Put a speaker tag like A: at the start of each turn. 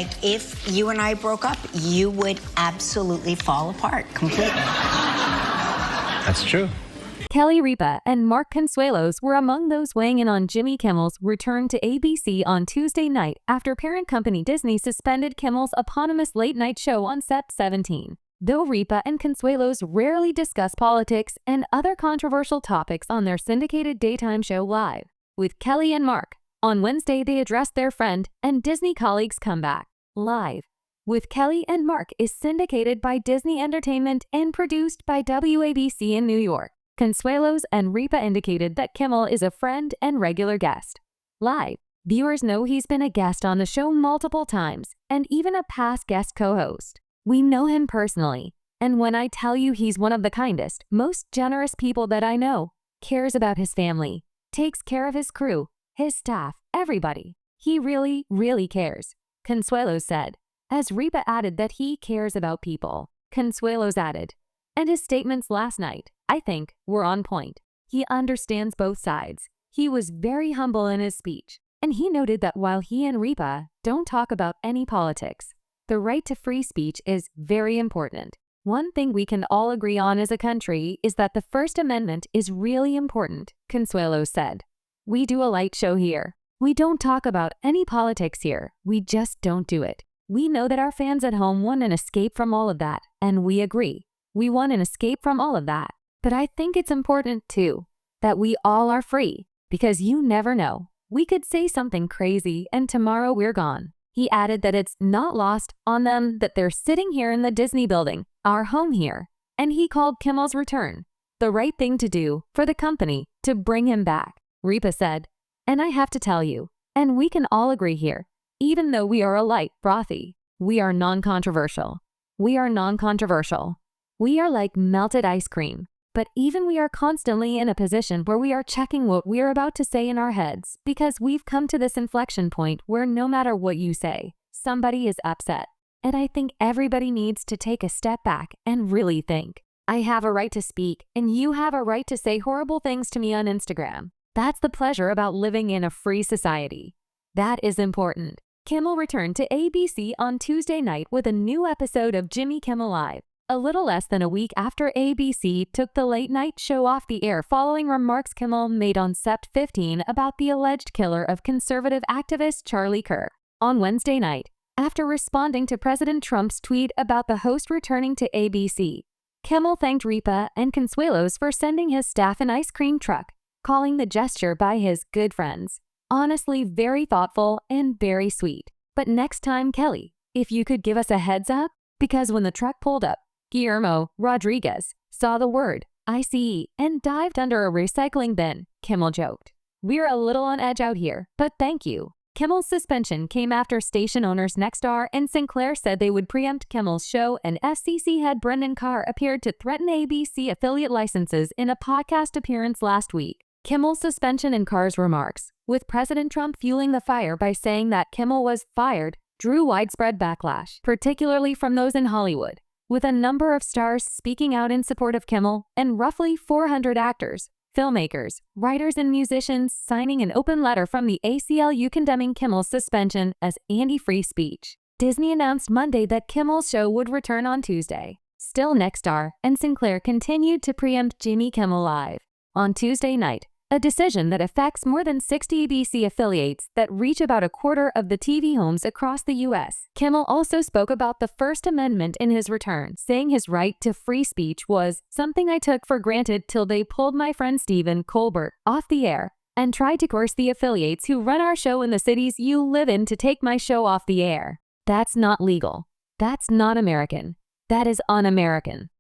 A: Like, if you and I broke up, you would absolutely fall apart completely.
B: That's true.
C: Kelly Ripa and Mark Consuelos were among those weighing in on Jimmy Kimmel's return to ABC on Tuesday night after parent company Disney suspended Kimmel's eponymous late-night show on Sept 17. Though Ripa and Consuelos rarely discuss politics and other controversial topics on their syndicated daytime show Live with Kelly and Mark, on Wednesday they addressed their friend and Disney colleagues' comeback. Live with Kelly and Mark is syndicated by Disney Entertainment and produced by WABC in New York. Consuelos and Ripa indicated that Kimmel is a friend and regular guest. Live viewers know he's been a guest on the show multiple times and even a past guest co-host. We know him personally, and when I tell you he's one of the kindest, most generous people that I know, cares about his family, takes care of his crew, his staff, everybody. He really, really cares, Consuelos said, as Ripa added that he cares about people. Consuelos added, and his statements last night, I think, were on point. He understands both sides. He was very humble in his speech, and he noted that while he and Ripa don't talk about any politics, the right to free speech is very important. One thing we can all agree on as a country is that the First Amendment is really important, Consuelos said. We do a light show here. We don't talk about any politics here. We just don't do it. We know that our fans at home want an escape from all of that, and we agree. We want an escape from all of that. But I think it's important, too, that we all are free, because you never know. We could say something crazy, and tomorrow we're gone. He added that it's not lost on them that they're sitting here in the Disney building, our home here, and he called Kimmel's return the right thing to do for the company to bring him back. Ripa said, and I have to tell you, and we can all agree here, even though we are a light frothy, we are non-controversial. We are non-controversial. We are like melted ice cream. But even we are constantly in a position where we are checking what we are about to say in our heads because we've come to this inflection point where no matter what you say, somebody is upset. And I think everybody needs to take a step back and really think. I have a right to speak, and you have a right to say horrible things to me on Instagram. That's the pleasure about living in a free society. That is important. Kimmel returned to ABC on Tuesday night with a new episode of Jimmy Kimmel Live, a little less than a week after ABC took the late-night show off the air following remarks Kimmel made on Sept 15 about the alleged killer of conservative activist Charlie Kirk. On Wednesday night, after responding to President Trump's tweet about the host returning to ABC, Kimmel thanked Ripa and Consuelos for sending his staff an ice cream truck, calling the gesture by his good friends. Honestly, very thoughtful and very sweet. But next time, Kelly, if you could give us a heads up, because when the truck pulled up, Guillermo Rodriguez saw the word ICE and dived under a recycling bin, Kimmel joked. We're a little on edge out here, but thank you. Kimmel's suspension came after station owners Nexstar and Sinclair said they would preempt Kimmel's show, and FCC head Brendan Carr appeared to threaten ABC affiliate licenses in a podcast appearance last week. Kimmel's suspension and Carr's remarks, with President Trump fueling the fire by saying that Kimmel was fired, drew widespread backlash, particularly from those in Hollywood, with a number of stars speaking out in support of Kimmel and roughly 400 actors, filmmakers, writers, and musicians signing an open letter from the ACLU condemning Kimmel's suspension as anti-free speech. Disney announced Monday that Kimmel's show would return on Tuesday. Still, Nexstar and Sinclair continued to preempt Jimmy Kimmel Live. On Tuesday night, a decision that affects more than 60 ABC affiliates that reach about a quarter of the TV homes across the U.S. Kimmel also spoke about the First Amendment in his return, saying his right to free speech was something I took for granted till they pulled my friend Stephen Colbert off the air and tried to coerce the affiliates who run our show in the cities you live in to take my show off the air. That's not legal. That's not American. That is un-American.